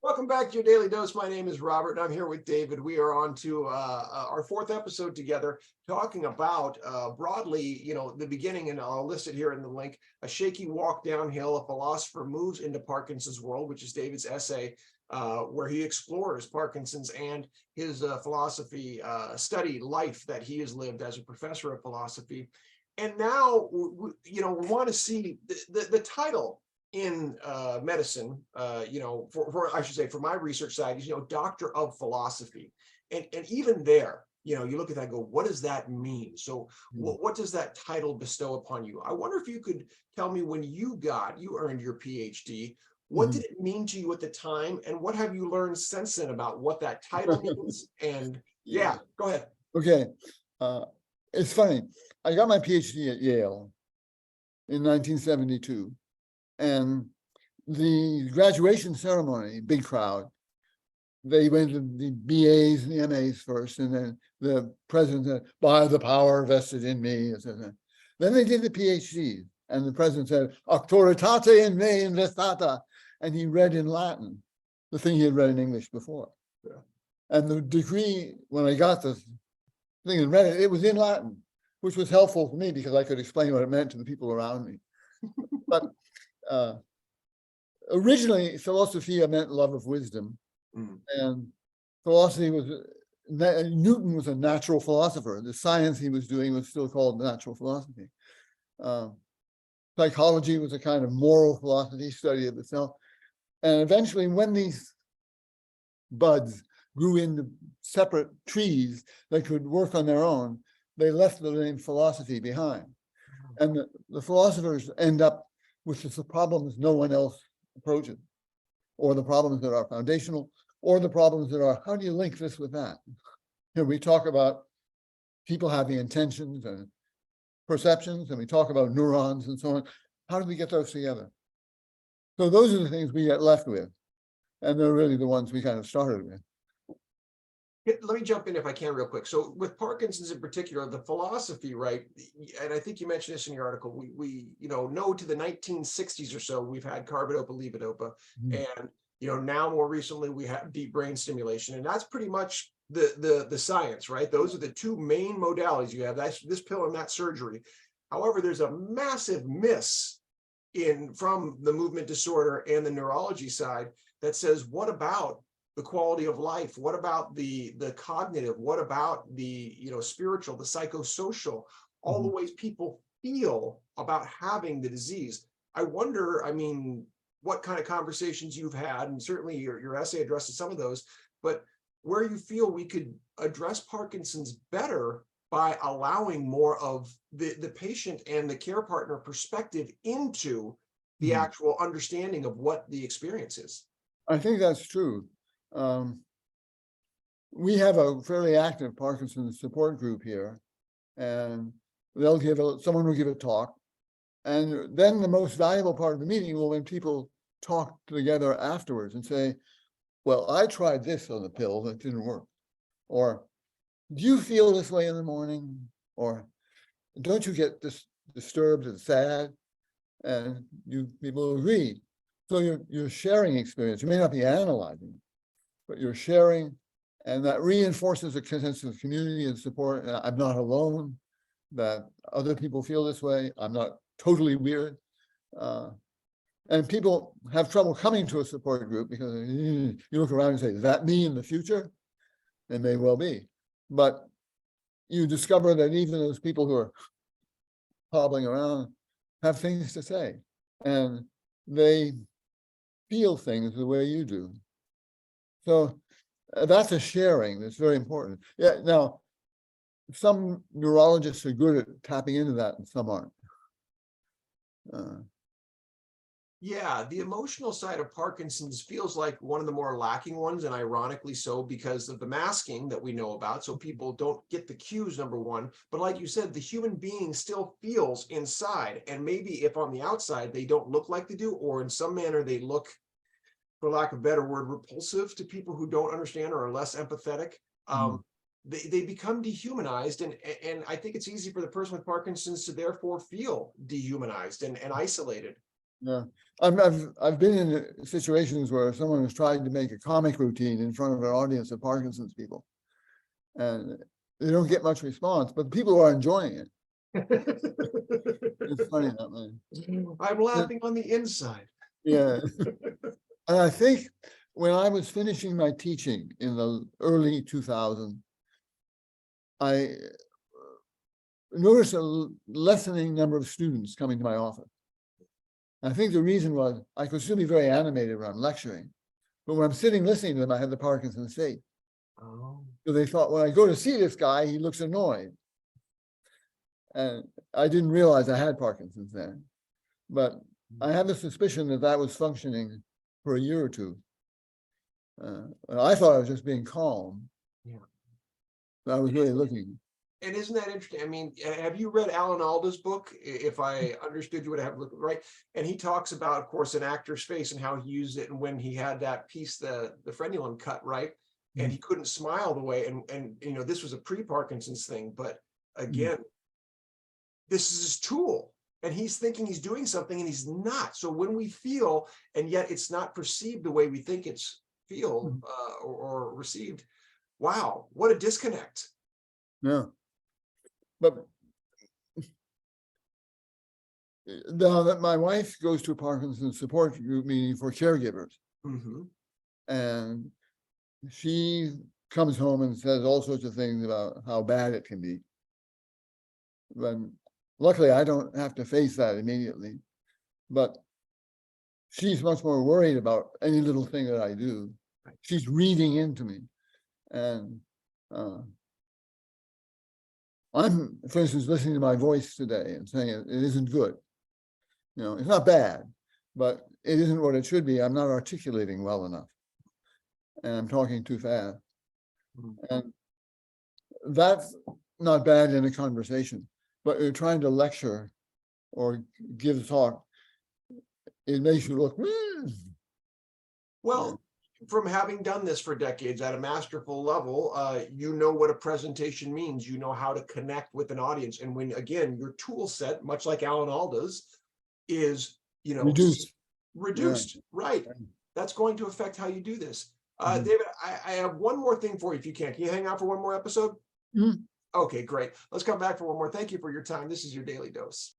Welcome back to your Daily Dose. My name is Robert, and I'm here with David. We are on to our fourth episode together, talking about broadly, the beginning, and I'll list it here in the link: a shaky walk downhill. A philosopher moves into Parkinson's world, which is David's essay, where he explores Parkinson's and his philosophy study life that he has lived as a professor of philosophy. And now, we want to see the title in medicine, for I should say, for my research side, is, doctor of philosophy. And even there, you look at that and go, what does that mean? So what does that title bestow upon you? I wonder if you could tell me, when you earned your PhD, what did it mean to you at the time? And what have you learned since then about what that title means? And yeah, go ahead. Okay. It's funny. I got my PhD at Yale in 1972. And the graduation ceremony, big crowd, they went to the BAs and the MAs first, and then the president said, by the power vested in me, etc. Then they did the PhD, and the president said, auctoritate in me investata, and he read in Latin the thing he had read in English before. Yeah. And the degree, when I got the thing and read it, it was in Latin, which was helpful for me because I could explain what it meant to the people around me. But originally, philosophia meant love of wisdom, and philosophy was, Newton was a natural philosopher. The science he was doing was still called natural philosophy. Psychology was a kind of moral philosophy, study of the self. And eventually, when these buds grew into separate trees that could work on their own, they left the name philosophy behind. And the philosophers end up with the problems no one else approaches, or the problems that are foundational, or the problems that are, how do you link this with that? Here we talk about people having intentions and perceptions, and we talk about neurons and so on. How do we get those together? So those are the things we get left with, and they're really the ones we kind of started with. Let me jump in if I can real quick. So with Parkinson's in particular, the philosophy, right? And I think you mentioned this in your article. We know to the 1960s or so, we've had carbidopa, levodopa, and now more recently we have deep brain stimulation, and that's pretty much the science, right? Those are the two main modalities. You have this pill and that surgery. However, there's a massive miss from the movement disorder and the neurology side that says, what about the quality of life? What about the cognitive? What about the spiritual, the psychosocial, all the ways people feel about having the disease? I wonder, what kind of conversations you've had, and certainly your essay addresses some of those, but where you feel we could address Parkinson's better by allowing more of the patient and the care partner perspective into the actual understanding of what the experience is. I think that's true. We have a fairly active Parkinson's support group here, and someone will give a talk, and then the most valuable part of the meeting will when people talk together afterwards and say, well, I tried this on the pill that didn't work, or do you feel this way in the morning, or don't you get disturbed and sad? And people agree. So you're sharing experience. You may not be analyzing, but you're sharing, and that reinforces a sense of community and support. And I'm not alone, that other people feel this way. I'm not totally weird. And people have trouble coming to a support group because you look around and say, is that me in the future? It may well be. But you discover that even those people who are hobbling around have things to say, and they feel things the way you do. So that's a sharing that's very important. Yeah. Now, some neurologists are good at tapping into that, and some aren't. Yeah, the emotional side of Parkinson's feels like one of the more lacking ones, and ironically so, because of the masking that we know about. So people don't get the cues, number one. But like you said, the human being still feels inside. And maybe if on the outside they don't look like they do, or in some manner they look, for lack of a better word, repulsive to people who don't understand or are less empathetic, they become dehumanized. And I think it's easy for the person with Parkinson's to therefore feel dehumanized and isolated. Yeah, I've been in situations where someone has tried to make a comic routine in front of an audience of Parkinson's people, and they don't get much response, but people are enjoying it. It's funny that way. I'm laughing on the inside. Yeah, and I think when I was finishing my teaching in the early 2000s, I noticed a lessening number of students coming to my office. I think the reason was I could still be very animated when I'm lecturing, but when I'm sitting listening to them, I had the Parkinson's state. Oh. So they thought, when I go to see this guy, he looks annoyed. And I didn't realize I had Parkinson's then. But I have a suspicion that that was functioning for a year or two. I thought I was just being calm. Yeah. I was really looking. And isn't that interesting? I mean, have you read Alan Alda's book? If I understood you would have looked right. And he talks about, of course, an actor's face and how he used it, and when he had that piece, the frenulum cut, right? And he couldn't smile the way, and you know, this was a pre-Parkinson's thing, but again, this is his tool. And he's thinking he's doing something and he's not. So when we feel, and yet it's not perceived the way we think it's feel or received, wow, what a disconnect. Yeah. But now that my wife goes to a Parkinson's support group meeting for caregivers, and she comes home and says all sorts of things about how bad it can be. But luckily, I don't have to face that immediately. But she's much more worried about any little thing that I do. She's reading into me. And I'm, for instance, listening to my voice today and saying it isn't good. You know, it's not bad, but it isn't what it should be. I'm not articulating well enough. And I'm talking too fast. And that's not bad in a conversation, but you're trying to lecture or give a talk, it makes you look. Well, from having done this for decades at a masterful level, you know what a presentation means. You know how to connect with an audience. And when, again, your tool set, much like Alan Alda's, is, you know, reduced, right? That's going to affect how you do this. David, I have one more thing for you if you can. Can you hang out for one more episode? Okay, great. Let's come back for one more. Thank you for your time. This is your Daily Dose.